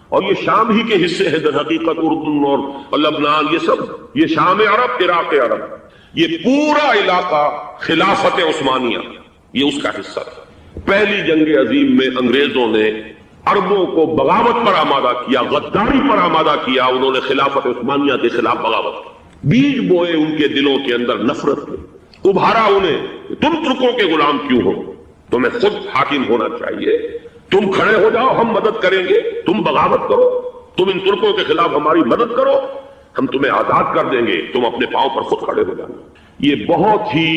اور یہ شام ہی کے حصے ہیں در حقیقت، اردن اور لبنان، یہ سب یہ شام عرب، عراق عرب، یہ پورا علاقہ خلافت عثمانیہ یہ اس کا حصہ تھا۔ پہلی جنگ عظیم میں انگریزوں نے عربوں کو بغاوت پر آمادہ کیا، غداری پر آمادہ کیا، انہوں نے خلافت عثمانیہ کے خلاف بغاوت کی، بیج بوئے ان کے دلوں کے اندر نفرت کے، ابھارا انہیں تم ترکوں کے غلام کیوں ہو، تمہیں خود حاکم ہونا چاہیے، تم کھڑے ہو جاؤ، ہم مدد کریں گے، تم بغاوت کرو، تم ان ترکوں کے خلاف ہماری مدد کرو، ہم تمہیں آزاد کر دیں گے، تم اپنے پاؤں پر خود کھڑے ہو جانا۔ یہ بہت ہی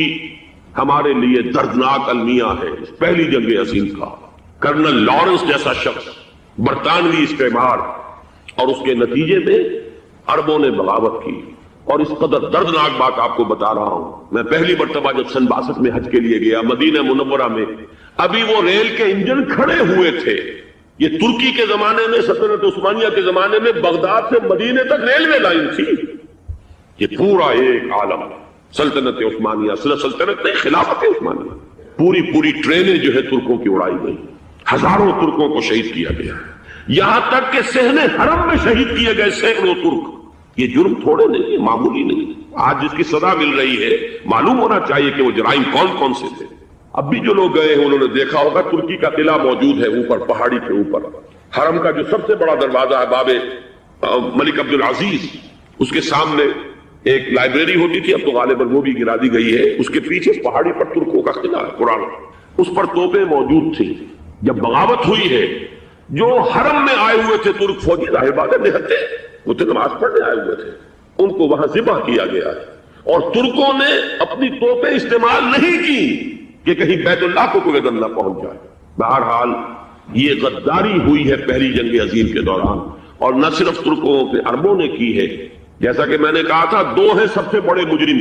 ہمارے لیے دردناک المیہ ہے اس پہلی جنگ عظیم کا۔ کرنل لارنس جیسا شخص، برطانوی استعمار، اور اس کے نتیجے میں عربوں نے بغاوت کی۔ اور اس قدر دردناک بات آپ کو بتا رہا ہوں، میں پہلی مرتبہ جب سن 62 میں حج کے لیے گیا مدینہ منورہ میں، ابھی وہ ریل کے انجن کھڑے ہوئے تھے۔ یہ ترکی کے زمانے میں، سلطنت عثمانیہ کے زمانے میں بغداد سے مدینے تک ریلوے لائن تھی۔ یہ پورا ایک عالم سلطنت عثمانیہ، سلطنت نہیں، خلافت عثمانیہ، پوری ٹرینیں جو ہے ترکوں کی اڑائی گئی، ہزاروں ترکوں کو شہید کیا گیا، یہاں تک کہ صحن حرم میں شہید کیے گئے سینکڑوں ترک۔ یہ جرم تھوڑے نہیں، معمولی نہیں۔ آج جس کی سزا مل رہی ہے، معلوم ہونا چاہیے کہ وہ جرائم کون کون سے تھے۔ اب بھی جو لوگ گئے ہیں انہوں نے دیکھا ہوگا ترکی کا قلعہ موجود ہے اوپر پہاڑی کے اوپر، حرم کا جو سب سے بڑا دروازہ ہے باب ملک عبد العزیز، اس کے سامنے ایک لائبریری ہوتی تھی، اب تو غالباً وہ بھی گرا دی گئی ہے، اس کے پیچھے پہاڑی پر ترکوں کا قلعہ ہے پرانا، اس پر توپیں موجود تھیں۔ جب بغاوت ہوئی ہے، جو حرم میں آئے ہوئے تھے ترک فوجی، ظاہر بات ہے نہتے، وہ تو نماز پڑھنے آئے ہوئے تھے، ان کو وہاں ذبح کیا گیا ہے، اور ترکوں نے اپنی توپیں استعمال نہیں کی کہ کہیں بیت اللہ کو کوئی غم نہ پہنچ جائے۔ بہرحال یہ غداری ہوئی ہے پہلی جنگ عظیم کے دوران، اور نہ صرف ترکوں پہ عربوں نے کی ہے۔ جیسا کہ میں نے کہا تھا، دو ہیں سب سے بڑے مجرم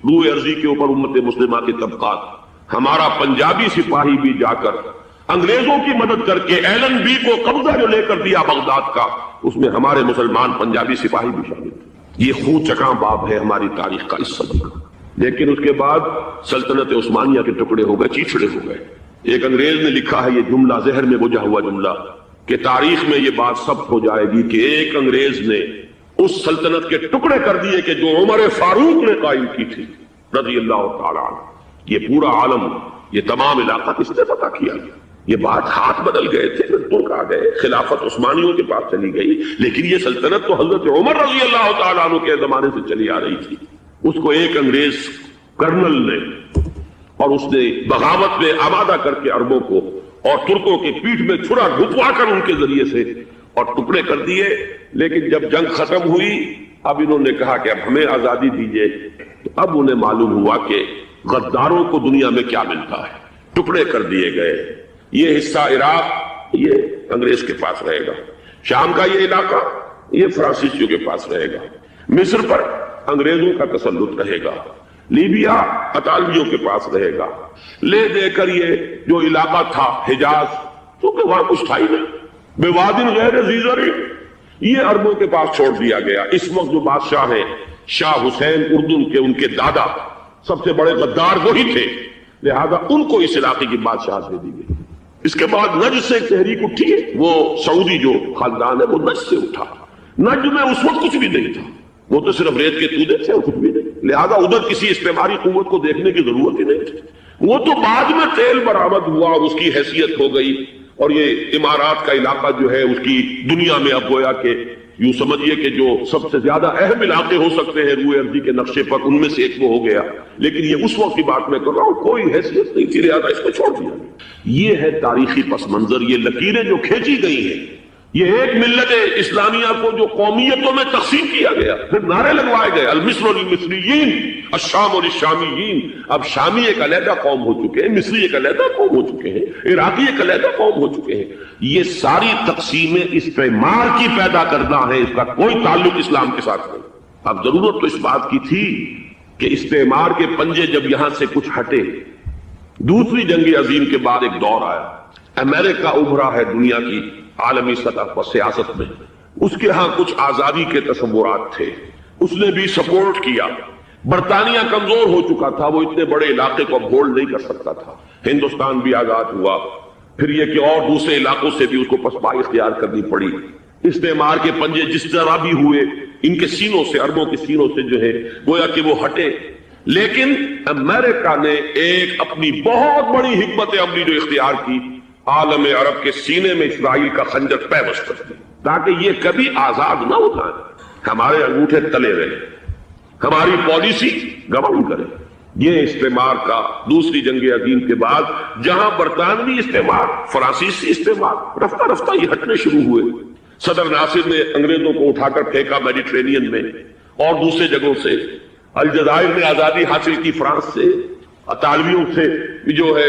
روئے ارضی کے اوپر امت مسلمہ کے طبقات۔ ہمارا پنجابی سپاہی بھی جا کر انگریزوں کی مدد کر کے ایلن بی کو قبضہ جو لے کر دیا بغداد کا، اس میں ہمارے مسلمان پنجابی سپاہی بھی شامل تھے۔ یہ خون چکاں باب ہے ہماری تاریخ کا اس صدی کا۔ لیکن اس کے بعد سلطنت عثمانیہ کے ٹکڑے ہو گئے، چیچڑے ہو گئے۔ ایک انگریز نے لکھا ہے یہ جملہ، ذہن میں بجھا ہوا جملہ، کہ تاریخ میں یہ بات ثبت ہو جائے گی کہ ایک انگریز نے اس سلطنت کے ٹکڑے کر دیے کہ جو عمر فاروق نے قائم کی تھی رضی اللہ تعالیٰ عنہ۔ یہ پورا عالم، یہ تمام علاقہ کس نے فتح کیا گیا؟ یہ بات ہاتھ بدل گئے تھے، پھر ترک آ گئے، خلافت عثمانیوں کے پاس چلی گئی، لیکن یہ سلطنت تو حضرت عمر رضی اللہ تعالیٰ عنہ کے زمانے سے چلی آ رہی تھی۔ اس کو ایک انگریز کرنل نے، اور اس نے بغاوت میں آمادہ کر کے عربوں کو اور ترکوں کے پیٹھ میں چھڑا گھتوا کر ان کے ذریعے سے اور ٹکڑے کر دیے۔ لیکن جب جنگ ختم ہوئی، اب انہوں نے کہا کہ اب ہمیں آزادی دیجیے، تو اب انہیں معلوم ہوا کہ غداروں کو دنیا میں کیا ملتا ہے، ٹکڑے کر دیے گئے۔ یہ حصہ عراق یہ انگریز کے پاس رہے گا، شام کا یہ علاقہ یہ فرانسیسیوں کے پاس رہے گا، مصر پر انگریزوں کا تسلط رہے گا، لیبیا اطالویوں کے پاس رہے گا، لے دے کر یہ جو علاقہ تھا حجاز، کیونکہ وہاں کچھ تھا ہی نہیں، بوادن غیر ذی زرع، یہ عربوں کے پاس چھوڑ دیا گیا۔ اس وقت جو بادشاہ ہیں شاہ حسین اردن کے، ان کے دادا سب سے بڑے غدار وہی تھے، لہذا ان کو اس علاقے کی بادشاہت دے دی گئی۔ اس کے بعد نجد سے ایک تحریک اٹھی ہے، وہ سعودی جو خاندان ہے وہ نجد سے اٹھا۔ نجد میں اس وقت کچھ بھی نہیں تھا، وہ تو صرف ریت کے تودے تھے اور کچھ بھی نہیں، لہذا ادھر کسی استعماری قوت کو دیکھنے کی ضرورت ہی نہیں تھی۔ وہ تو بعد میں تیل برآمد ہوا اور اس کی حیثیت ہو گئی، اور یہ امارات کا علاقہ جو ہے اس کی دنیا میں اب گویا کہ یوں سمجھیے کہ جو سب سے زیادہ اہم علاقے ہو سکتے ہیں روئے ارضی کے نقشے پر، ان میں سے ایک وہ ہو گیا۔ لیکن یہ اس وقت کی بات میں کر رہا ہوں، کوئی حیثیت نہیں تھی، لہذا اس کو چھوڑ دیا۔ یہ ہے تاریخی پس منظر، یہ لکیریں جو کھینچی گئی ہیں، یہ ایک ملت اسلامیہ کو جو قومیتوں میں تقسیم کیا گیا، پھر نعرے لگوائے گئے المصر للمصریین الشام للشامیین۔ اب شامی ایک علیحدہ قوم ہو چکے ہیں، مصری ایک علیحدہ قوم ہو چکے ہیں، عراقی ایک علیحدہ قوم ہو چکے ہیں۔ یہ ساری تقسیمیں استعمار کی پیدا کرنا ہے، اس کا کوئی تعلق اسلام کے ساتھ نہیں۔ اب ضرورت تو اس بات کی تھی کہ استعمار کے پنجے جب یہاں سے کچھ ہٹے، دوسری جنگ عظیم کے بعد ایک دور آیا، امریکہ ابھرا ہے دنیا کی عالمی سطح پر سیاست میں، اس کے ہاں کچھ آزادی کے تصورات تھے، اس نے بھی سپورٹ کیا۔ برطانیہ کمزور ہو چکا تھا، وہ اتنے بڑے علاقے کو اب ہولڈ نہیں کر سکتا تھا، ہندوستان بھی آزاد ہوا، پھر یہ کہ اور دوسرے علاقوں سے بھی اس کو پسپائی اختیار کرنی پڑی۔ استعمار کے پنجے جس طرح بھی ہوئے ان کے سینوں سے، عربوں کے سینوں سے جو ہے گویا کہ وہ ہٹے، لیکن امریکہ نے ایک اپنی بہت بڑی حکمت عملی جو اختیار کی، عالم عرب کے سینے میں اسرائیل کا خنجر پیوست کر دیا تاکہ یہ کبھی آزاد نہ ہو جائے، ہمارے انگوٹھے تلے رہے، ہماری پالیسی گواہی کرے۔ یہ استعمار کا دوسری جنگ عظیم کے بعد جہاں برطانوی استعمار، فرانسیسی استعمار رفتہ رفتہ یہ ہٹنے شروع ہوئے، صدر ناصر نے انگریزوں کو اٹھا کر پھینکا میڈیٹرینین میں اور دوسرے جگہوں سے، الجزائر نے آزادی حاصل کی فرانس سے، اطالویوں سے جو ہے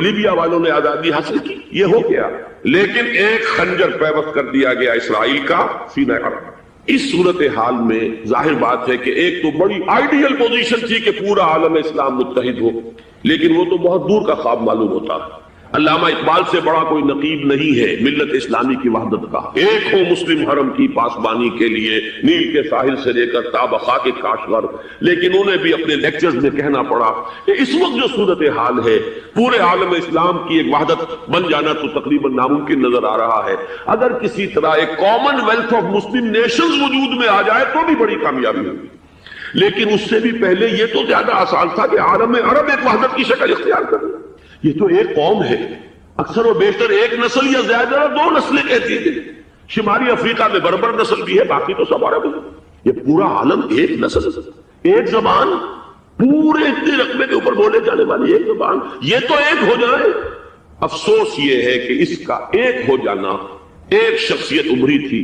لیبیا والوں نے آزادی حاصل کی، یہ ہو گیا، لیکن ایک خنجر پیوست کر دیا گیا اسرائیل کا سینہ عرب۔ اس صورتحال میں ظاہر بات ہے کہ ایک تو بڑی آئیڈیل پوزیشن تھی کہ پورا عالم اسلام متحد ہو، لیکن وہ تو بہت دور کا خواب معلوم ہوتا ہے۔ علامہ اقبال سے بڑا کوئی نقیب نہیں ہے ملت اسلامی کی وحدت کا، ایک ہو مسلم حرم کی پاسبانی کے لیے نیل کے ساحل سے لے کر تا بخا کے کاشغر، لیکن انہیں بھی اپنے لیکچرز میں کہنا پڑا کہ اس وقت جو صورتحال ہے پورے عالم اسلام کی ایک وحدت بن جانا تو تقریباً ناممکن نظر آ رہا ہے، اگر کسی طرح ایک common wealth of Muslim nations وجود میں آ جائے تو بھی بڑی کامیابی ہوگی، لیکن اس سے بھی پہلے یہ تو زیادہ آسان تھا کہ عالم عرب ایک وحدت کی شکل اختیار کرے۔ یہ تو ایک قوم ہے، اکثر و بیشتر ایک نسل یا زیادہ دو نسلیں کہتی تھی، شمالی افریقہ میں بربر نسل بھی ہے، باقی تو سب عرب ہیں، یہ پورا عالم ایک نسل، ایک زبان، پورے اتنے رقبے کے اوپر بولے جانے والی ایک زبان، یہ تو ایک ہو جائے۔ افسوس یہ ہے کہ اس کا ایک ہو جانا، ایک شخصیت ابھری تھی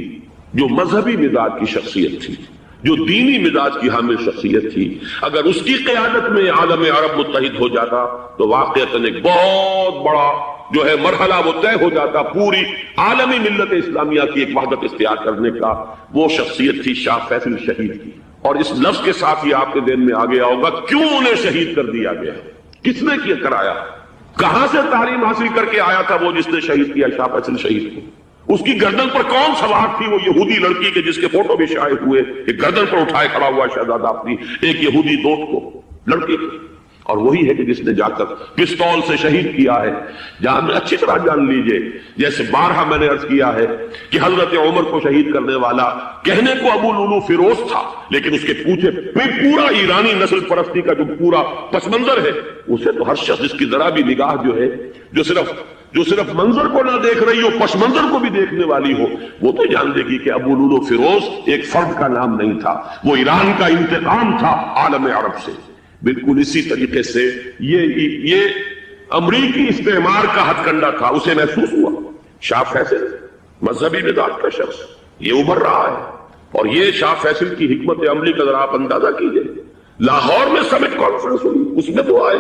جو مذہبی مزاج کی شخصیت تھی، جو دینی مزاج کی حامل شخصیت تھی، اگر اس کی قیادت میں عالم عرب متحد ہو جاتا تو واقعتاً ایک بہت بڑا جو ہے مرحلہ وہ طے ہو جاتا پوری عالمی ملت اسلامیہ کی ایک وحدت اختیار کرنے کا۔ وہ شخصیت تھی شاہ فیصل شہید کی، اور اس لفظ کے ساتھ یہ آپ کے ذہن میں آ گیا ہوگا کیوں انہیں شہید کر دیا گیا، کس نے کیا کرایا، کہاں سے تعلیم حاصل کر کے آیا تھا وہ جس نے شہید کیا شاہ فیصل شہید کو، اس کی گردن پر کون سوار تھی، وہ یہودی لڑکی کے جس کے فوٹو بھی شائع ہوئے، ایک گردن پر اٹھائے کھڑا ہوا شہزادہ اپنی ایک یہودی دوست کو، لڑکی کو، اور وہی ہے کہ جس نے جا کر پستول سے شہید کیا ہے۔ جہاں اچھی طرح جان لیجئے، جیسے بارہا میں نے عرض کیا ہے کہ حضرت عمر کو شہید کرنے والا کہنے کو ابو لولو فیروز تھا، لیکن اس کے پیچھے پورا ایرانی نسل پرستی کا جو پورا پس منظر ہے، اسے تو ہر شخص جس کی ذرا بھی نگاہ جو ہے جو صرف منظر کو نہ دیکھ رہی ہو پس منظر کو بھی دیکھنے والی ہو، وہ تو جان دے گی کہ ابو لولو فیروز ایک فرد کا نام نہیں تھا، وہ ایران کا انتقام تھا عالم عرب سے۔ بالکل اسی طریقے سے یہ امریکی استعمار کا ہتھ کنڈا تھا، اسے محسوس ہوا۔ شاہ فیصل مذہبی مزاج کا شخص یہ ابھر رہا ہے، اور یہ شاہ فیصل کی حکمت عملی کا ذرا آپ اندازہ کیجئے۔ لاہور میں سمٹ کانفرنس ہوئی، اس میں تو آئے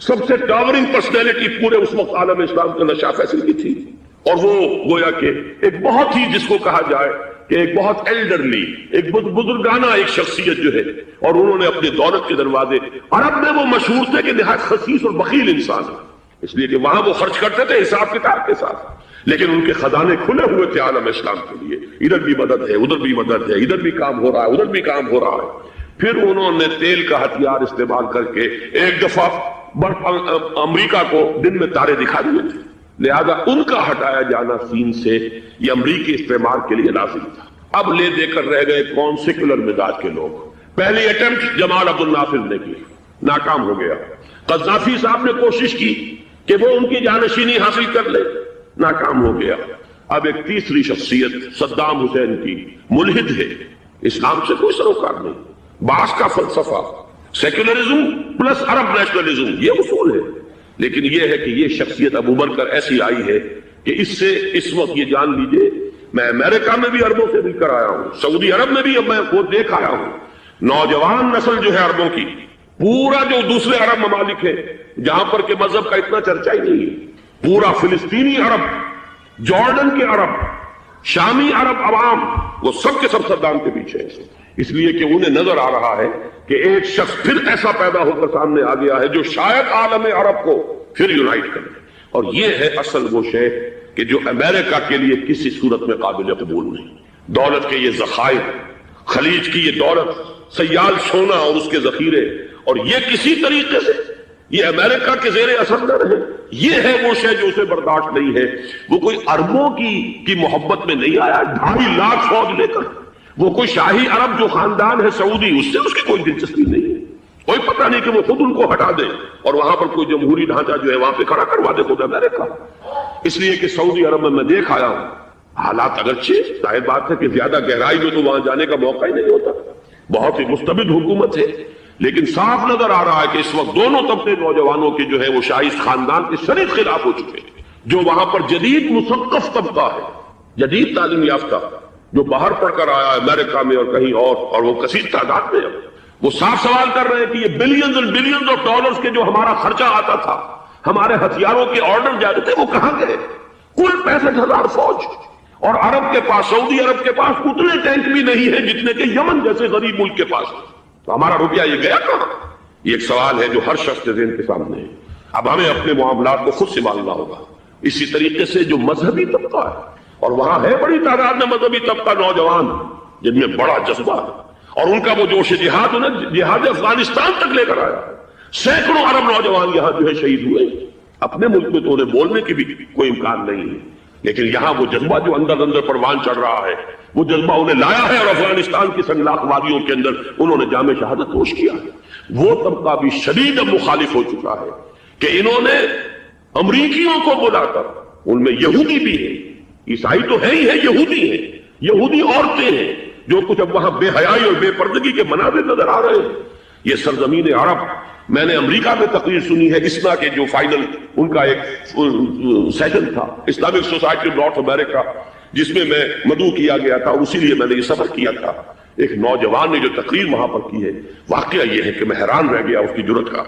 سب سے ٹاورنگ پرسنالٹی پورے اس وقت عالم اسلام کے شاہ فیصل کی تھی، اور وہ گویا کہ ایک بہت ہی جس کو کہا جائے کہ ایک بہت ایلڈرلی، ایک بزرگانہ ایک شخصیت جو ہے، اور انہوں نے اپنے دولت کے دروازے، عرب میں وہ مشہور تھے کہ نہایت خسیس اور بخیل انسان ہے، اس لیے کہ وہاں وہ خرچ کرتے تھے حساب کتاب کے ساتھ، لیکن ان کے خزانے کھلے ہوئے تھے عالم اسلام کے لیے، ادھر بھی مدد ہے، ادھر بھی مدد ہے، ادھر بھی کام ہو رہا ہے، ادھر بھی کام ہو رہا ہے۔ پھر انہوں نے تیل کا ہتھیار استعمال کر کے ایک دفعہ امریکہ کو دن میں تارے دکھا دیے تھے، لہذا ان کا ہٹایا جانا سین سے یہ امریکی استعمار کے لیے لازم تھا۔ اب لے دے کر رہ گئے کون؟ سیکولر مزاج کے لوگ۔ پہلی اٹیمپٹ جمال عبد الناصر نے کی، ناکام ہو گیا۔ قذافی صاحب نے کوشش کی کہ وہ ان کی جانشینی حاصل کر لے، ناکام ہو گیا۔ اب ایک تیسری شخصیت صدام حسین کی، ملحد ہے، اسلام سے کوئی سروکار نہیں، باس کا فلسفہ سیکولرزم پلس عرب نیشنلزم یہ اصول ہے، لیکن یہ ہے کہ یہ شخصیت ابو بکر ایسی آئی ہے کہ اس سے اس وقت یہ جان لیجئے، میں امریکہ میں بھی عربوں سے مل کر آیا ہوں، سعودی عرب میں بھی اب میں وہ دیکھ آیا ہوں، نوجوان نسل جو ہے عربوں کی، پورا جو دوسرے عرب ممالک ہیں جہاں پر کہ مذہب کا اتنا چرچا ہی نہیں ہے، پورا فلسطینی عرب، جارڈن کے عرب، شامی عرب عوام، وہ سب کے سب صدام کے پیچھے ہیں، اس لیے کہ انہیں نظر آ رہا ہے کہ ایک شخص پھر ایسا پیدا ہو کر سامنے آ گیا ہے جو شاید عالم عرب کو پھر یونائٹ کرے، اور یہ ہے اصل وہ شے کہ جو امریکہ کے لیے کسی صورت میں قابل قبول نہیں۔ دولت کے یہ ذخائر، خلیج کی یہ دولت، سیال سونا اور اس کے ذخیرے، اور یہ کسی طریقے سے یہ امریکہ کے زیر اثر نہ رہے. یہ ہے وہ شے جو اسے برداشت نہیں ہے. وہ کوئی اربوں کی محبت میں نہیں آیا 2.5 لاکھ فوج لے کر. وہ کوئی شاہی عرب جو خاندان ہے سعودی، اس سے اس کی کوئی دلچسپی نہیں ہے. کوئی پتہ نہیں کہ وہ خود ان کو ہٹا دے اور وہاں پر کوئی جمہوری ڈھانچہ جو ہے وہاں پہ کھڑا کروا دے خود امریکہ. اس لیے کہ سعودی عرب میں دیکھ آیا ہوں حالات اگرچہ ظاہر بات ہے کہ زیادہ گہرائی میں تو وہاں جانے کا موقع ہی نہیں ہوتا، بہت ہی مستبد حکومت ہے، لیکن صاف نظر آ رہا ہے کہ اس وقت دونوں طبقے نوجوانوں کے جو ہے وہ شاہی خاندان کے شدید خلاف ہو چکے ہیں. جو وہاں پر جدید مثقف طبقہ ہے، جدید تعلیم یافتہ، جو باہر پڑھ کر آیا ہے امریکہ میں اور کہیں اور وہ کثیر تعداد میں ہے، وہ صاف سوال کر رہے ہیں کہ یہ بلینز اور بلینز آف ڈالرز کے جو ہمارا خرچہ آتا تھا، ہمارے ہتھیاروں کے آرڈر جاتے تھے، وہ کہاں گئے؟ کل 65,000 فوج، اور عرب کے پاس، سعودی عرب کے پاس اتنے ٹینک بھی نہیں ہے جتنے کہ یمن جیسے غریب ملک کے پاس. تو ہمارا روپیہ یہ گیا کہاں؟ یہ ایک سوال ہے جو ہر شخص کے ذہن کے سامنے ہے. اب ہمیں اپنے معاملات کو خود سنبھالنا ہوگا. اسی طریقے سے جو مذہبی طبقہ ہے، اور وہاں ہے بڑی تعداد میں مذہبی طبقہ نوجوان جن میں بڑا جذبہ ہے، اور ان کا وہ جوش جہاد انہیں جہاد افغانستان تک لے کر آیا. سینکڑوں عرب نوجوان یہاں جو ہے شہید ہوئے. اپنے ملک میں تو انہیں بولنے کی بھی کوئی امکان نہیں ہے، لیکن یہاں وہ جذبہ جو اندر اندر پروان چڑھ رہا ہے، وہ جذبہ انہیں لایا ہے اور افغانستان کی سنگلاخ وادیوں کے اندر انہوں نے جامع شہادت نوش کیا ہے. وہ طبقہ بھی شدید مخالف ہو چکا ہے کہ انہوں نے امریکیوں کو بلا کر، ان میں یہودی بھی ہیں، عیسائی تو ہے ہی ہے، یہودی ہیں، یہودی عورتیں ہیں، جو کچھ اب وہاں بے حیائی اور بے پردگی کے مناظر نظر آ رہے ہیں. یہ سرزمین عرب، میں نے امریکہ میں تقریر سنی ہے اسنا کے جو فائنل ان کا ایک سیشن تھا، اسلامک سوسائٹی آف نارتھ امریکہ، جس میں میں مدعو کیا گیا تھا، اسی لیے میں نے یہ سفر کیا تھا. ایک نوجوان نے جو تقریر وہاں پر کی ہے، واقعہ یہ ہے کہ میں حیران رہ گیا اس کی جرأت کا.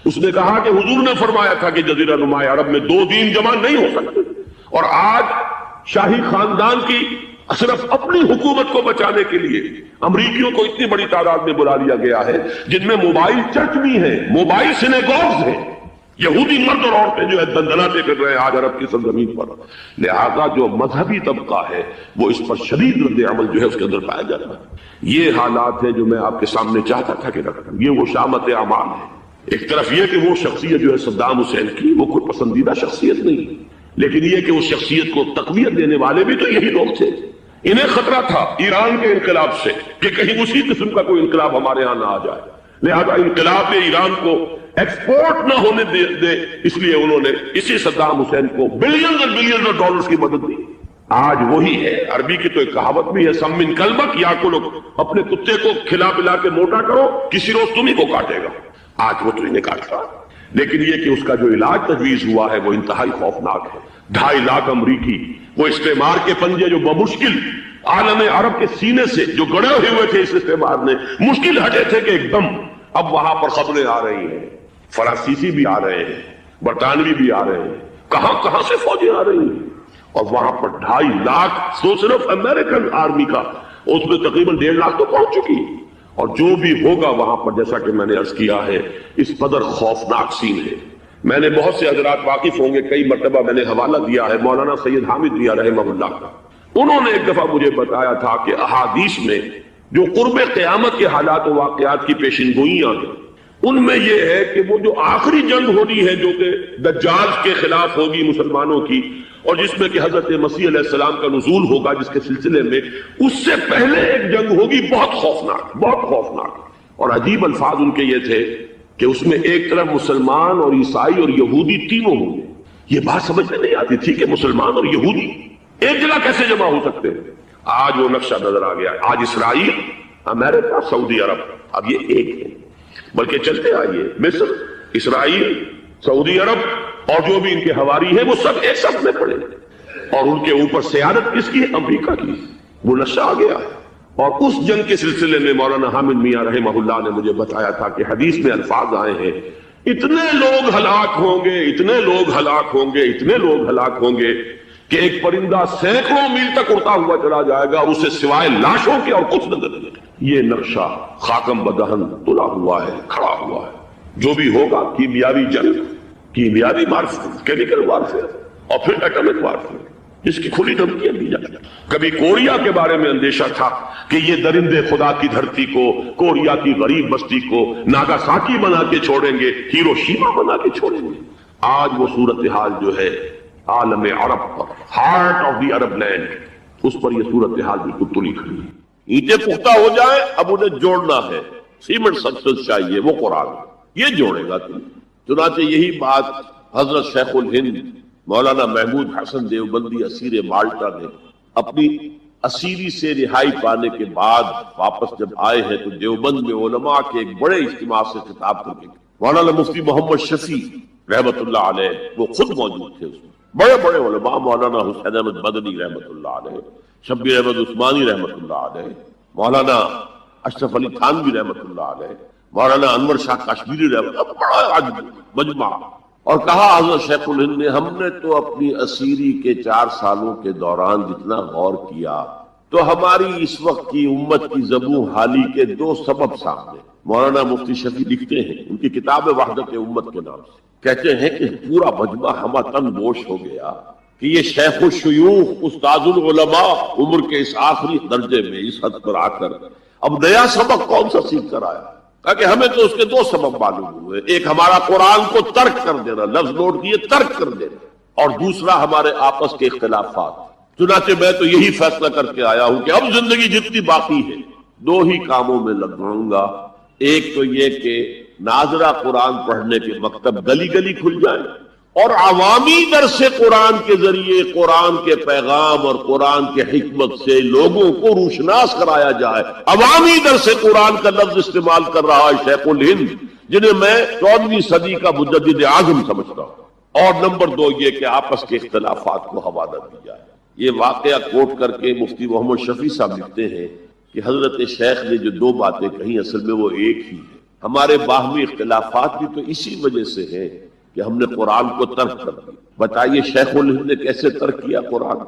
اس نے کہا کہ حضور نے فرمایا تھا کہ جزیرہ نما عرب میں 2 دین جمع نہیں ہو سکتے، اور آج شاہی خاندان کی صرف اپنی حکومت کو بچانے کے لیے امریکیوں کو اتنی بڑی تعداد میں بلا لیا گیا ہے، جن میں موبائل چرچ بھی ہیں، موبائل سینیگوگز ہیں. یہودی مرد اور عورتیں جو ہے دندناتے پھر رہے ہیں آج عرب کی سرزمین پر. لہذا جو مذہبی طبقہ ہے وہ اس پر شدید رد عمل جو ہے اس کے اندر پایا جاتا ہے. یہ حالات ہیں جو میں آپ کے سامنے چاہتا تھا کہ رکھوں. یہ وہ شامت اعمال ہے. ایک طرف یہ کہ وہ شخصیت جو ہے صدام حسین کی، وہ کوئی پسندیدہ شخصیت نہیں، لیکن یہ کہ اس شخصیت کو تقویت دینے والے بھی تو یہی لوگ تھے. انہیں خطرہ تھا ایران کے انقلاب سے کہ کہیں اسی قسم کا کوئی انقلاب ہمارے ہاں نہ آ جائے، لہذا انقلاب ایران کو ایکسپورٹ نہ ہونے دے، اس لیے انہوں نے اسی صدام حسین کو بلینز اور بلینز آف ڈالرز کی مدد دی. آج وہی ہے. عربی کی تو ایک کہاوت بھی ہے، سم من کلبک یا کو لوگ، اپنے کتے کو کھلا پلا کے موٹا کرو، کسی روز تمہیں کو کاٹے گا. آج وہ تو انہیں کاٹتا، لیکن یہ کہ اس کا جو علاج تجویز ہوا ہے وہ انتہائی خوفناک ہے. 2.5 لاکھ امریکی وہ استعمار کے پنجے جو بمشکل عالم عرب کے سینے سے جو گڑے ہوئے تھے اس استعمار نے، مشکل ہٹے تھے کہ ایک دم اب وہاں پر خبریں آ رہی ہیں، فرانسیسی بھی آ رہے ہیں، برطانوی بھی آ رہے ہیں، کہاں سے فوجیں آ رہی ہیں. اور وہاں پر 2.5 لاکھ تو صرف امریکن آرمی کا، اس میں تقریباً 1.5 لاکھ تو پہنچ چکی. اور جو بھی ہوگا وہاں پر، جیسا کہ میں نے عرض کیا ہے، اس قدر خوفناک سین ہے. میں نے بہت سے حضرات واقف ہوں گے، کئی مرتبہ میں نے حوالہ دیا ہے مولانا سید حامد میاں رحمہ اللہ کا. انہوں نے ایک دفعہ مجھے بتایا تھا کہ احادیث میں جو قرب قیامت کے حالات و واقعات کی پیشن گوئیاں ہیں، ان میں یہ ہے کہ وہ جو آخری جنگ ہونی ہے جو کہ دجال کے خلاف ہوگی مسلمانوں کی، اور جس میں کہ حضرت مسیح علیہ السلام کا نزول ہوگا، جس کے سلسلے میں اس سے پہلے ایک جنگ ہوگی بہت خوفناک، بہت خوفناک. اور عجیب الفاظ ان کے یہ تھے کہ اس میں ایک طرف مسلمان اور عیسائی اور یہودی تینوں ہوں گے. یہ بات سمجھ میں نہیں آتی تھی کہ مسلمان اور یہودی ایک جگہ کیسے جمع ہو سکتے ہیں. آج وہ نقشہ نظر آ گیا. آج اسرائیل، امریکہ، سعودی عرب اب یہ ایک ہے. بلکہ چلتے آئیے، مصر، اسرائیل، سعودی عرب اور جو بھی ان کے حواری ہیں وہ سب ایک ساتھ میں کھڑے ہیں، اور ان کے اوپر سیادت کس کی؟ امریکہ کی. وہ نقشہ آ گیا ہے. اور اس جنگ کے سلسلے میں مولانا حامد میاں رحمہ اللہ نے مجھے بتایا تھا کہ حدیث میں الفاظ آئے ہیں، اتنے لوگ ہلاک ہوں گے، اتنے لوگ ہلاک ہوں گے، اتنے لوگ ہلاک ہوں گے کہ ایک پرندہ سینکڑوں میل تک اڑتا ہوا چلا جائے گا، اسے سوائے لاشوں کے اور کچھ نظر نہیں. یہ نقشہ خاکم بدہن تلا ہوا ہے، کھڑا ہوا ہے. جو بھی ہوگا کیمیاوی جنگ، کیمیاوی وارفیئر، کیمیکل وارفیئر، اور پھر ایٹمک وارفیئر. اس کی کھلی دھمکیاں دی جاتی. کبھی کوریا کے بارے میں اندیشہ تھا کہ یہ درندے خدا کی دھرتی کو، کوریا کی غریب بستی کو ناگاساکی بنا کے چھوڑیں گے، ہیروشیما بنا کے چھوڑیں گے. آج وہ صورتحال جو ہے عالم عرب پر، heart of the Arab land, اس پر یہ صورتحال بالکل تلی کھڑی ہے. اینٹیں پختہ ہو جائیں، اب انہیں جوڑنا ہے، سیمنٹ سکسس چاہیے، وہ قرآن یہ جوڑے گا تم. چنانچہ یہی بات حضرت شیخ الہند مولانا محمود حسن دیوبندی اسیر مالٹا نے اپنی اسیری سے رہائی پانے کے بعد واپس جب آئے ہیں تو دیوبند میں علماء کے ایک بڑے اجتماع سے خطاب کر کے مولانا مفتی محمد شفیع رحمت اللہ علیہ وہ خود موجود تھے. اس میں بڑے بڑے علماء مولانا حسین احمد مدنی رحمت اللہ علیہ، شبیر احمد عثمانی رحمت اللہ علیہ، مولانا اشرف علی تھانوی رحمت اللہ علیہ، مولانا انور شاہ کاشمیری رحمت اللہ، بڑا مجمع. اور کہا حضرت شیخ الہند نے ہم نے تو اپنی اسیری کے 4 سالوں کے دوران جتنا غور کیا تو ہماری اس وقت کی امت کی زبوں حالی کے 2 سبب سامنے. مولانا مفتی شفیع لکھتے ہیں ان کی کتاب وحدت امت کے نام سے، کہتے ہیں کہ پورا مجمع ہمہ تن گوش ہو گیا کہ یہ شیخ الشیوخ استاد العلماء عمر کے اس آخری درجے میں اس حد پر آ کر اب نیا سبق کون سا سیکھ کر آیا. کہ ہمیں تو اس کے 2 سبب معلوم ہوئے، ایک ہمارا قرآن کو ترک کر دینا، لفظ نوٹ کیے ترک کر دینا، اور دوسرا ہمارے آپس کے اختلافات. چنانچہ میں تو یہی فیصلہ کر کے آیا ہوں کہ اب زندگی جتنی باقی ہے 2 ہی کاموں میں لگ جاؤں گا. ایک تو یہ کہ ناظرہ قرآن پڑھنے کے مکتب گلی گلی کھل جائیں اور عوامی درس قرآن کے ذریعے قرآن کے پیغام اور قرآن کے حکمت سے لوگوں کو روشناس کرایا جائے. عوامی درس قرآن کا لفظ استعمال کر رہا ہے شیخ الہند، جنہیں میں 14ویں صدی کا مجدد اعظم سمجھتا ہوں. اور نمبر 2 یہ کہ آپس کے اختلافات کو حوالہ دی جائے. یہ واقعہ کوٹ کر کے مفتی محمد شفیع صاحب لکھتے ہیں کہ حضرت شیخ نے جو 2 باتیں کہیں اصل میں وہ ایک ہی ہے. ہمارے باہمی اختلافات بھی تو اسی وجہ سے ہیں کہ ہم نے قرآن کو ترک کر دیا. بتائیے شیخ الہند نے کیسے ترک کیا قرآن،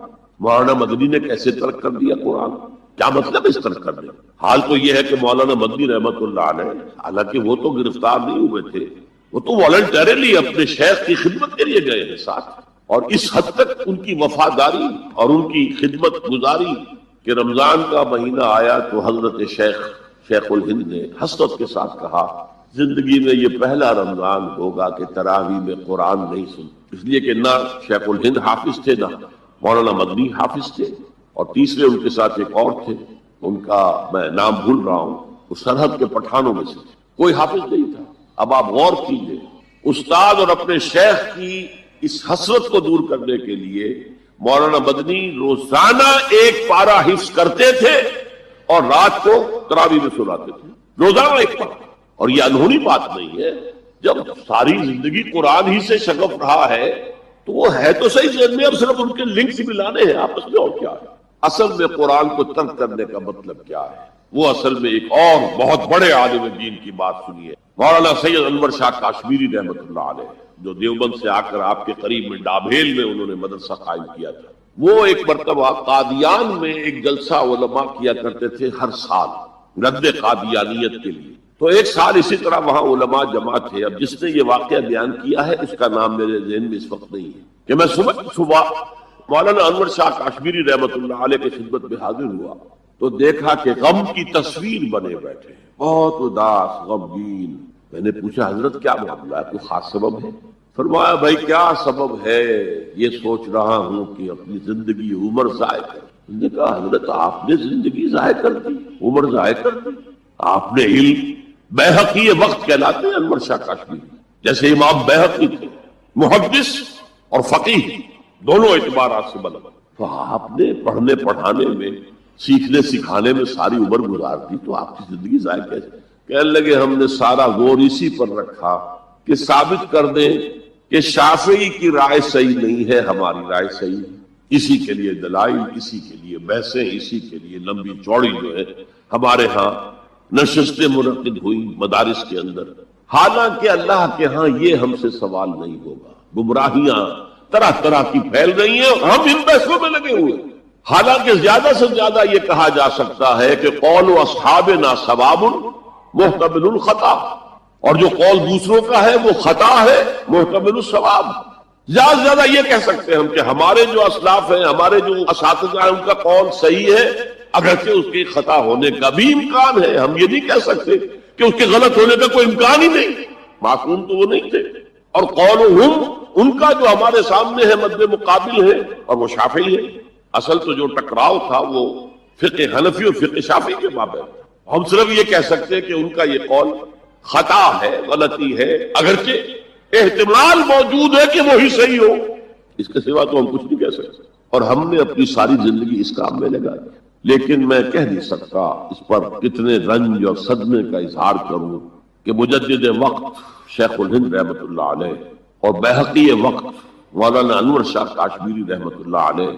مولانا مدنی نے کیسے ترک کر دیا قرآن، کیا مطلب اس ترک کرنے. حال تو یہ ہے کہ مولانا مدنی رحمت اللہ علیہ حالانکہ وہ تو گرفتار نہیں ہوئے تھے، وہ تو والنٹریلی اپنے شیخ کی خدمت کے لیے گئے ہیں ساتھ، اور اس حد تک ان کی وفاداری اور ان کی خدمت گزاری کہ رمضان کا مہینہ آیا تو حضرت شیخ الہند نے حسرت کے ساتھ کہا زندگی میں یہ پہلا رمضان ہوگا کہ تراویح میں قرآن نہیں سن. اس لیے کہ نہ شیخ الہند حافظ تھے نہ مولانا مدنی حافظ تھے، اور تیسرے ان کے ساتھ ایک اور تھے، ان کا میں نام بھول رہا ہوں، وہ سرحد کے پٹھانوں میں سے تھے، کوئی حافظ نہیں تھا. اب آپ غور کیجئے، استاد اور اپنے شیخ کی اس حسرت کو دور کرنے کے لیے مولانا مدنی روزانہ 1 پارہ حفظ کرتے تھے اور رات کو تراویح میں سناتے تھے، روزانہ 1 پارہ. اور یہ انہونی بات نہیں ہے، جب ساری زندگی قرآن ہی سے شغف رہا ہے تو وہ ہے تو صحیح ذہن میں، اب صرف ان کے لنکس ملانے ہیں آپس میں، اور کیا ہے. اصل میں قرآن کو ترک کرنے کا مطلب کیا ہے، وہ اصل میں ایک اور بہت بڑے عالم دین کی بات سنیے، مولانا سید انور شاہ کاشمیری رحمت اللہ علیہ، جو دیوبند سے آ کر آپ کے قریب میں ڈابھیل میں انہوں نے مدرسہ قائم کیا تھا. وہ ایک مرتبہ قادیان میں ایک جلسہ علماء کیا کرتے تھے ہر سال رد قادیانیت کے لیے. تو ایک سال اسی طرح وہاں علماء جمع تھے. اب جس نے یہ واقعہ بیان کیا ہے اس کا نام میرے ذہن میں اس وقت نہیں ہے کہ میں صبح مولانا انور شاہ کاشمیری رحمت اللہ علیہ کی خدمت میں حاضر ہوا تو دیکھا کہ غم کی تصویر بنے بیٹھے، بہت اداس غمگین. میں نے پوچھا حضرت کیا معاملہ ہے، کوئی خاص سبب ہے؟ فرمایا بھائی کیا سبب ہے، یہ سوچ رہا ہوں کہ اپنی زندگی عمر ضائع کر. میں نے کہا حضرت آپ نے زندگی ضائع کر دی، عمر ضائع کر دی، آپ نے علم بیہقی وقت کہلاتے ہیں انور شاہ کاشمیری، جیسے امام بیہقی تھے، محدث اور فقیہ دونوں اعتبارات سے بلند. تو آپ نے پڑھنے پڑھانے میں سیکھنے سکھانے میں ساری عمر گزار دی، تو آپ کی زندگی ضائع کیسے؟ کہنے لگے ہم نے سارا غور اسی پر رکھا کہ ثابت کر دیں کہ شافعی کی رائے صحیح نہیں ہے، ہماری رائے صحیح ہے. اسی کے لیے دلائل، اسی کے لیے بحثیں، اسی کے لیے لمبی چوڑی جو ہے ہمارے ہاں نشستیں منعقد ہوئی مدارس کے اندر. حالانکہ اللہ کے ہاں یہ ہم سے سوال نہیں ہوگا، گمراہیاں طرح طرح کی پھیل رہی ہیں اور ہم ان بحثوں میں لگے ہوئے. حالانکہ زیادہ سے زیادہ یہ کہا جا سکتا ہے کہ قول اصحابنا ثواب محتمل الخطا، اور جو قول دوسروں کا ہے وہ خطا ہے محتمل الثواب. زیادہ سے زیادہ یہ کہہ سکتے ہیں ہم کہ ہمارے جو اسلاف ہیں، ہمارے جو اساتذہ ہیں، ان کا قول صحیح ہے، اگرچہ اس کی خطا ہونے کا بھی امکان ہے. ہم یہ نہیں کہہ سکتے کہ اس کے غلط ہونے کا کوئی امکان ہی نہیں، معصوم تو وہ نہیں تھے. اور قولہم، ان کا جو ہمارے سامنے ہے مد مقابل ہے، اور وہ شافعی ہے. اصل تو جو ٹکراؤ تھا وہ فقہ حنفی اور فقہ شافعی کے مابین. ہم صرف یہ کہہ سکتے ہیں کہ ان کا یہ قول خطا ہے، غلطی ہے، اگرچہ احتمال موجود ہے کہ وہی صحیح ہو. اس کے سوا تو ہم کچھ نہیں کہہ سکتے. اور ہم نے اپنی ساری زندگی اس کام میں لگا دی. لیکن میں کہہ نہیں سکتا اس پر کتنے رنج اور صدمے کا اظہار کروں کہ مجدد وقت شیخ الہند رحمۃ اللہ علیہ اور بحقی وقت مولانا انور شاہ کاشمیری رحمۃ اللہ علیہ،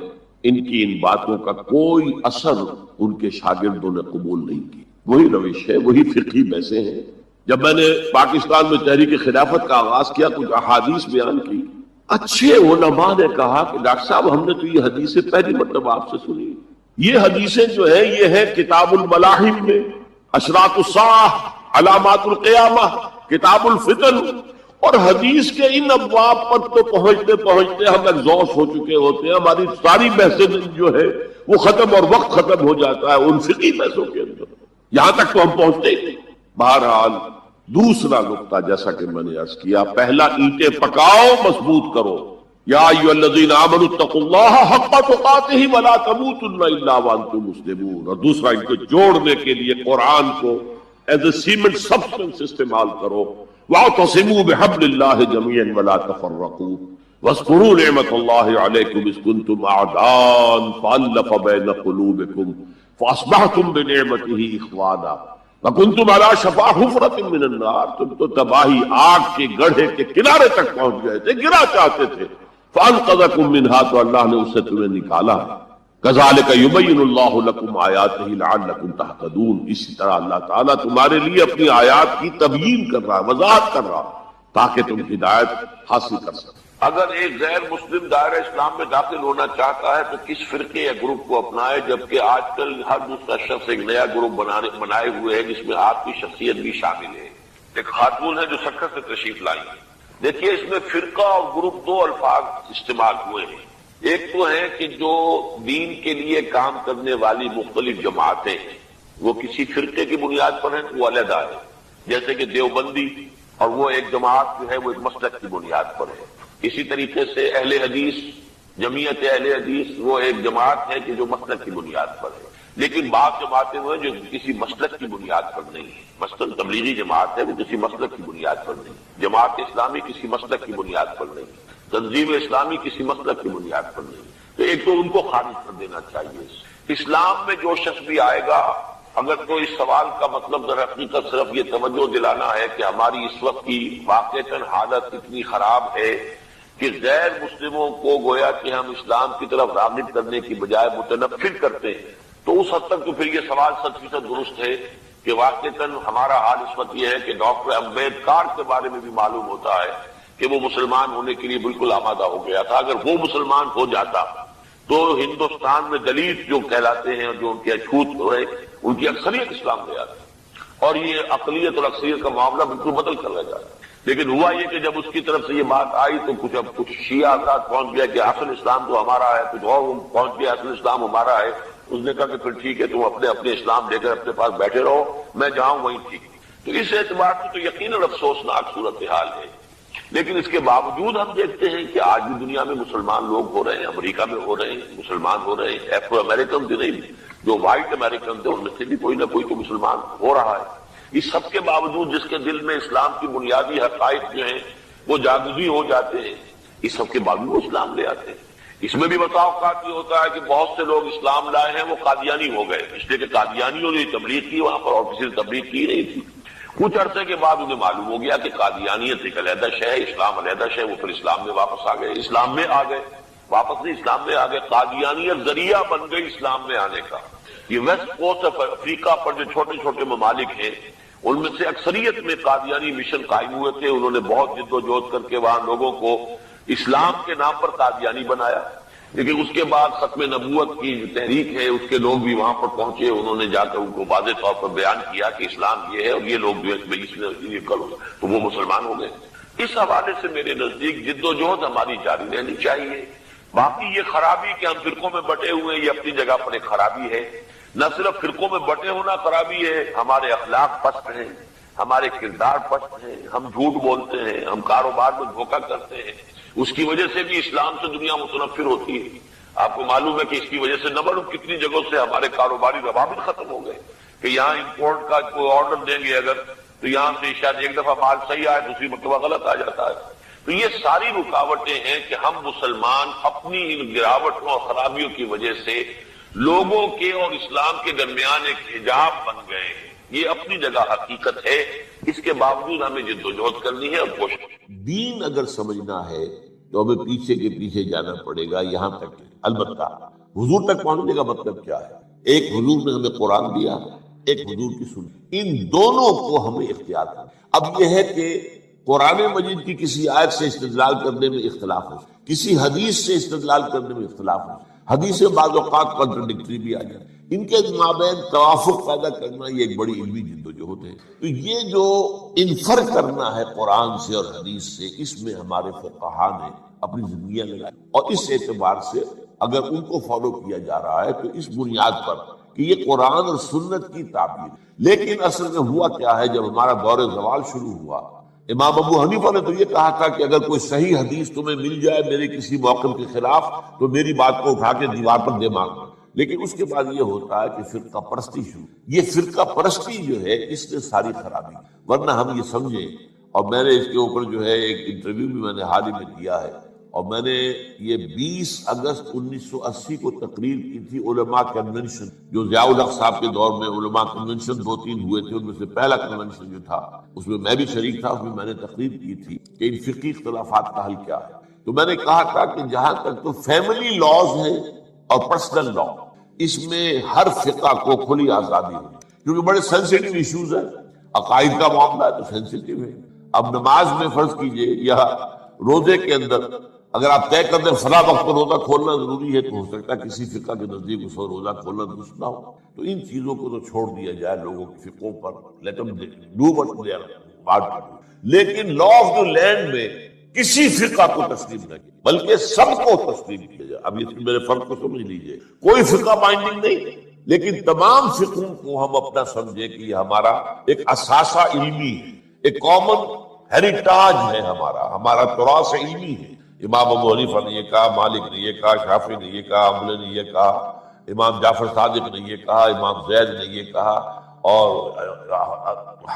ان کی ان باتوں کا کوئی اثر ان کے شاگردوں نے قبول نہیں کی. وہی روش ہے، وہی فقہی بحثیں ہیں. جب میں نے پاکستان میں تحریک خلافت کا آغاز کیا، کچھ احادیث بیان کی، اچھے علماء نے کہا کہ ڈاکٹر صاحب ہم نے تو یہ حدیثیں پہلی مرتبہ آپ سے سنی. یہ حدیثیں جو ہیں یہ ہے کتاب الملاحم میں، اشراط الساعہ، علامات القیامہ، کتاب الفتن. اور حدیث کے ان ابواب پر تو پہنچتے پہنچتے ہم ایگزاسٹ ہو چکے ہوتے ہیں. ہماری ساری بحثیں جو ہے وہ ختم، اور وقت ختم ہو جاتا ہے ان فقہی بحثوں کے اندر. یہاں تک تو ہم پہنچتے ہی نہیں. بہرحال دوسرا نقطہ جیسا کہ میں نے عرض کیا، پہلا اینٹیں پکاؤ، مضبوط کرو. یا ایھا الذین آمنوا اتقوا اللہ حق تقاتہ ولا تموتن الا وانتم مسلمون. اور دوسرا ان کو جوڑنے کے لیے قرآن کو ایز اے سیمنٹ سبسٹنس استعمال کرو. واعتصموا بحبل اللہ جميعا ولا تفرقوا واذکروا نعمت اللہ علیکم اذ کنتم اعداء فالف بین قلوبکم فاصبحتم بنعمتہ اخوانا وکنتم علی شفا حفرۃ من النار. تم تو تباہی آگ کے گڑھے کے کنارے تک پہنچ گئے تھے، گرا چاہتے تھے. فانقذکم منہا، تو اللہ نے اس سے تمہیں نکالا. کذالک یبین اللہ لکم آیاتہ لعلکم تہتدون. اسی طرح اللہ تعالیٰ تمہارے لیے اپنی آیات کی تبیین کر رہا ہے، وضاحت کر رہا ہے، تاکہ تم ہدایت حاصل کر سکو. اگر ایک غیر مسلم دائرہ اسلام میں داخل ہونا چاہتا ہے تو کس فرقے یا گروپ کو اپنائے، جبکہ آج کل ہر دوسرا شخص ایک نیا گروپ بنائے ہوئے ہے جس میں آپ کی شخصیت بھی شامل ہے. ایک خاتون ہے جو سکر سے تشریف لائی ہے. دیکھیے اس میں فرقہ اور گروپ دو الفاظ استعمال ہوئے ہیں. ایک تو ہے کہ جو دین کے لیے کام کرنے والی مختلف جماعتیں ہیں وہ کسی فرقے کی بنیاد پر ہیں، وہ علیحدہ ہے. جیسے کہ دیوبندی، اور وہ ایک جماعت جو ہے وہ ایک مسلک کی بنیاد پر ہے. اسی طریقے سے اہل حدیث، جمعیت اہل حدیث، وہ ایک جماعت ہے کہ جو مسلک کی بنیاد پر ہے. لیکن بعض جماعتیں وہ ہیں جو کسی مسلک کی بنیاد پر نہیں ہے. مثلا تبلیغی جماعت ہے وہ کسی مسلک کی بنیاد پر نہیں. جماعت اسلامی کسی مسلک کی بنیاد پر نہیں. تنظیم اسلامی کسی مسلک کی بنیاد پر نہیں. تو ایک تو ان کو خارج کر دینا چاہیے. اسلام میں جو شخص بھی آئے گا، اگر تو اس سوال کا مطلب در حقیقت صرف یہ توجہ دلانا ہے کہ ہماری اس وقت کی واقعتاً حالت اتنی خراب ہے کہ غیر مسلموں کو گویا کہ ہم اسلام کی طرف راغب کرنے کی بجائے متنفر کرتے ہیں، تو اس حد تک تو پھر یہ سوال 100% درست ہے کہ واقعتاً ہمارا حال اس وقت یہ ہے کہ ڈاکٹر امبیڈکر کے بارے میں بھی معلوم ہوتا ہے کہ وہ مسلمان ہونے کے لیے بالکل آمادہ ہو گیا تھا. اگر وہ مسلمان ہو جاتا تو ہندوستان میں دلت جو کہلاتے ہیں، جو ان کے اچھوت ہوئے، ان کی اکثریت اسلام لے آتی اور یہ اقلیت اور اکثریت کا معاملہ بالکل بدل کر رہ جاتا. لیکن ہوا یہ کہ جب اس کی طرف سے یہ بات آئی تو کچھ شیعہ حضرات پہنچ گیا کہ اصل اسلام تو ہمارا ہے، کچھ اور پہنچ گیا اصل اسلام ہمارا ہے. اس نے کہا کہ پھر ٹھیک ہے، تم اپنے اسلام لے کر اپنے پاس بیٹھے رہو، میں جاؤں وہیں ٹھیک. تو اس اعتبار سے تو یقیناً افسوسناک صورتحال ہے. لیکن اس کے باوجود ہم دیکھتے ہیں کہ آج بھی دنیا میں مسلمان لوگ ہو رہے ہیں، امریکہ میں ہو رہے ہیں، مسلمان ہو رہے ہیں. ایفرو امریکن بھی نہیں، جو وائٹ امریکن تھے ان میں سے بھی کوئی نہ کوئی تو مسلمان ہو رہا ہے. اس سب کے باوجود جس کے دل میں اسلام کی بنیادی حقائق جو ہیں وہ جاگزی ہو جاتے ہیں، اس سب کے باوجود اسلام لے آتے ہیں. اس میں بھی بتاؤ اوقات یہ ہوتا ہے کہ بہت سے لوگ اسلام لائے ہیں وہ قادیانی ہو گئے، اس لیے کہ قادیانیوں نے تبلیغ کی وہاں پر اور کسی نے تبلیغ کی نہیں تھی. کچھ عرصے کے بعد انہیں معلوم ہو گیا کہ قادیانیت ایک علیحدہ شے ہے، اسلام علیحدہ شے. وہ پھر اسلام میں واپس آ گئے، اسلام میں آ گئے، واپس نہیں اسلام میں آ گئے. قادیانیت ذریعہ بن گئی اسلام میں آنے کا. یہ ویسٹ کوسٹ آف افریقہ پر جو چھوٹے چھوٹے ممالک ہیں ان میں سے اکثریت میں قادیانی مشن قائم ہوئے تھے. انہوں نے بہت جد و جہد کر کے وہاں لوگوں کو اسلام کے نام پر قادیانی بنایا. لیکن اس کے بعد ختم نبوت کی جو تحریک ہے اس کے لوگ بھی وہاں پر پہنچے. انہوں نے جا کر ان کو واضح طور پر بیان کیا کہ اسلام یہ ہے اور یہ لوگ جو ہے اس میں کرو، تو وہ مسلمان ہو گئے. اس حوالے سے میرے نزدیک جد و جہد ہماری جاری رہنی چاہیے. باقی یہ خرابی کہ ہم فرقوں میں بٹے ہوئے یہ اپنی جگہ پر ایک خرابی ہے. نہ صرف فرقوں میں بٹے ہونا خرابی ہے، ہمارے اخلاق پست ہیں، ہمارے کردار پست ہیں، ہم جھوٹ بولتے ہیں، ہم کاروبار میں دھوکہ کرتے ہیں. اس کی وجہ سے بھی اسلام سے دنیا متنفر ہوتی ہے. آپ کو معلوم ہے کہ اس کی وجہ سے نہ معلوم کتنی جگہوں سے ہمارے کاروباری روابط ختم ہو گئے کہ یہاں امپورٹ کا کوئی آرڈر دیں گے اگر تو یہاں سے شاید ایک دفعہ مال صحیح آئے دوسری مرتبہ غلط آ جاتا ہے. تو یہ ساری رکاوٹیں ہیں کہ ہم مسلمان اپنی ان گراوٹوں اور خرابیوں کی وجہ سے لوگوں کے اور اسلام کے درمیان ایک حجاب بن گئے ہیں. یہ اپنی جگہ حقیقت ہے، اس کے باوجود ہمیں جد و جہد کرنی ہے اور کوشش. دین اگر سمجھنا ہے تو ہمیں پیچھے کے پیچھے جانا پڑے گا یہاں تک. البتہ حضور تک پہنچنے کا مطلب کیا ہے؟ ایک حضور نے ہمیں قرآن دیا، ایک حضور کی سنت، ان دونوں کو ہمیں اختیار کرنا. اب یہ ہے کہ قرآن مجید کی کسی آیت سے استدلال کرنے میں اختلاف ہو، کسی حدیث سے استدلال کرنے میں اختلاف ہو، حدیثیں بعض اوقات کنٹرڈکٹری بھی آ جائیں، ان کے مابین توافق پیدا کرنا یہ ایک بڑی علمی جد و جہد ہے. تو یہ جو انفر کرنا ہے قرآن سے اور حدیث سے، اس میں ہمارے فقہا نے اپنی زندگیاں لگائی، اور اس اعتبار سے اگر ان کو فالو کیا جا رہا ہے تو اس بنیاد پر کہ یہ قرآن اور سنت کی تعبیر. لیکن اصل میں ہوا کیا ہے، جب ہمارا دور زوال شروع ہوا، امام ابو حنیفہ نے تو یہ کہا تھا کہ اگر کوئی صحیح حدیث تمہیں مل جائے میرے کسی موقف کے خلاف تو میری بات کو اٹھا کے دیوار پر دے مانگو. لیکن اس کے بعد یہ ہوتا ہے کہ فرقہ پرستی شروع. یہ فرقہ پرستی جو ہے اس نے ساری خرابی. ورنہ ہم یہ سمجھیں، اور میں نے اس کے اوپر جو ہے ایک انٹرویو بھی میں نے حال ہی میں دیا ہے، اور میں نے یہ 20 اگست 1980 کو تقریر کی تھی علماء کنونشن، جو ضیاء الحق صاحب کے دور میں علماء کنونشن 2-3 ہوئے تھے، ان میں سے پہلا کنونشن جو تھا اس میں میں بھی شریک تھا. اس میں میں نے تقریر کی تھی کہ ان فقہی اختلافات کا حل کیا ہے. تو میں نے کہا تھا کہ جہاں تک تو فیملی لاز ہے اور پرسنل لا، اس میں ہر فقہ کو کھلی آزادی ہے، کیونکہ بڑے سینسیٹیو ایشوز ہیں. عقائد کا معاملہ ہے تو سینسیٹیو ہے. اب نماز میں فرض کیجئے یا روزے کے اندر اگر آپ طے کر دیں فلاں وقت پر روزہ کھولنا ضروری ہے، تو ہو سکتا ہے کسی فقہ کے نزدیک اس وقت روزہ کھولنا درست نہ ہو. تو ان چیزوں کو تو چھوڑ دیا جائے لوگوں کے فقہوں پر، let them do what they are about to do. لیکن لا آف دی لینڈ میں کسی فقہ کو تسلیم نہ کیا بلکہ سب کو تسلیم کیا جائے. اب اس میرے فرق کو سمجھ لیجئے، کوئی فقہ بائنڈنگ نہیں، لیکن تمام فقہوں کو ہم اپنا سمجھے کہ یہ ہمارا ایک اثاثہ علمی ہے، ایک کامن ہیریٹاج ہے، ہمارا تراث علمی ہے. امام ابو حنیفہ نے یہ کہا، مالک نے یہ کہا، شافعی نے یہ کہا، حنبلی نے یہ کہا، امام جعفر صادق نے یہ کہا، امام زید نے یہ کہا، اور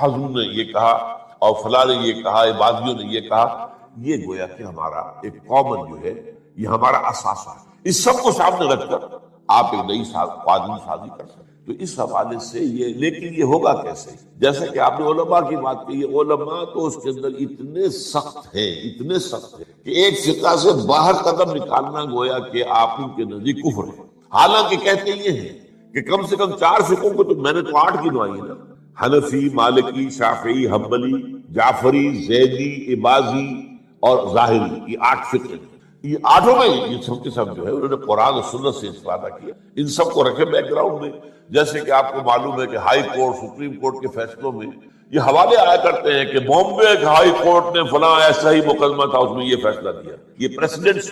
حضور نے یہ کہا، اور فلاں نے یہ کہا، عبادیوں نے یہ کہا. یہ گویا کہ ہمارا ایک کامن جو ہے، یہ ہمارا اثاثہ ہے. اس سب کو سامنے رکھ کر آپ ایک نئی قانون سازی کر سکتے. تو اس حوالے سے یہ، لیکن یہ ہوگا کیسے؟ جیسے کہ آپ نے علماء کی بات کی، علماء تو اس کے اندر اتنے سخت ہیں کہ ایک فقہ سے باہر قدم نکالنا گویا کہ آپ ان کے نزدیک کفر ہے. حالانکہ کہتے یہ ہیں کہ کم سے کم 4 فقہوں کو، تو میں نے تو 8 گنوائی ہے نا، حنفی، مالکی، شافعی، حنبلی، جعفری، زیدی، عباضی اور ظاہری، یہ 8 فقہ ہیں. یہ 8 میں یہ سب کے سب جو ہے انہوں نے قرآن اور سنت سے استفادہ کیا. ان سب کو رکھے بیک گراؤنڈ میں. جیسے کہ آپ کو معلوم ہے کہ ہائی کورٹ، سپریم کورٹ کے فیصلوں میں یہ حوالے آیا کرتے ہیں کہ بامبے ہائی کورٹ نے فلاں ایسا ہی مقدمہ تھا، اس میں یہ فیصلہ دیا. یہ پریسیڈنٹس،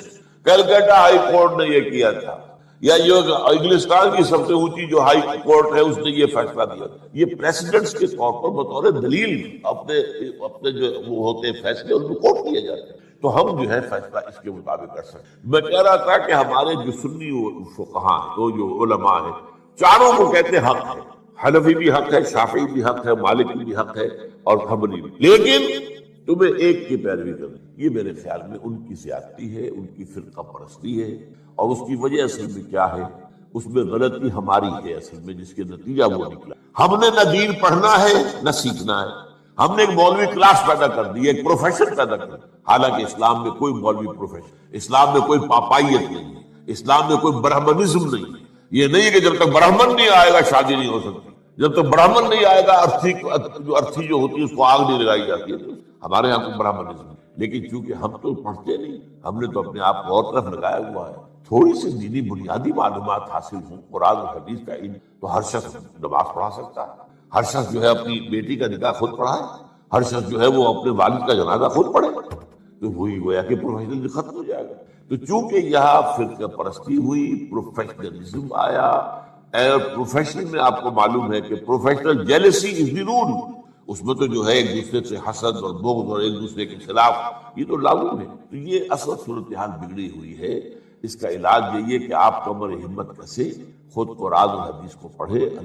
کیلکٹا ہائی کورٹ نے یہ کیا تھا، یا یہ انگلستان کی سب سے اونچی جو ہائی کورٹ ہے اس نے یہ فیصلہ دیا. یہ پریسیڈنٹس کے طور پر بطور دلیل اپنے جو وہ ہوتے ہیں فیصلے ان کو کوٹ کیے جاتے ہیں. تو ہم جو ہے فیصلہ اس کے مطابق کر سکتے. میں کہہ رہا تھا کہ ہمارے جو سنی فقہاء ہیں، وہ جو علماء ہیں، چاروں کو کہتے حق ہے. حنفی بھی حق ہے، شافعی بھی حق ہے، مالکی بھی حق ہے اور حنبلی بھی. لیکن تمہیں ایک کی پیروی کرنی، یہ میرے خیال میں ان کی زیادتی ہے، ان کی فرقہ پرستی ہے. اور اس کی وجہ اصل میں کیا ہے؟ اس میں غلطی ہماری ہے اصل میں، جس کے نتیجہ وہ نکلا. ہم نے نہ دین پڑھنا ہے نہ سیکھنا ہے. ہم نے ایک مولوی کلاس پیدا کر دی، ایک پروفیشن پیدا کر دی. حالانکہ اسلام میں کوئی مولوی پروفیشن، اسلام میں کوئی پاپائیت نہیں ہے، اسلام میں کوئی برہمنزم نہیں ہے. یہ نہیں کہ جب تک برہمن نہیں آئے گا شادی نہیں ہو سکتی، جب تک برہمن نہیں آئے گا ارتھی جو ہوتی ہے اس کو آگ نہیں لگائی جاتی ہے. ہمارے یہاں کو برہمنزم. لیکن چونکہ ہم تو پڑھتے نہیں، ہم نے تو اپنے آپ کو اور طرف لگایا ہوا ہے. تھوڑی سی دینی بنیادی معلومات حاصل ہوں، قرآن اور حدیث کا علم، تو ہر شخص نماز پڑھا سکتا ہے. ہر شخص جو ہے اپنی بیٹی کا نکاح خود پڑھائے، ہر شخص جو ہے وہ اپنے والد کا جنازہ خود پڑھے. تو وہی گویا کہ پروفیشنل ختم ہو جائے گا۔ تو چونکہ یہاں فرقہ پرستی ہوئی، پروفیشنلزم آیا، اور پروفیشن میں آپ کو معلوم ہے کہ پروفیشنل جیلسی از دی رول، اس میں تو جو ہے ایک دوسرے سے حسد اور بغض اور ایک دوسرے کے خلاف یہ تو لاگو ہے۔ تو یہ اصل صورتحال بگڑی ہوئی ہے۔ اس کا علاج یہی ہے کہ آپ کمر ہمت کسے، خود قرآن و حدیث کو پڑھے، اللہ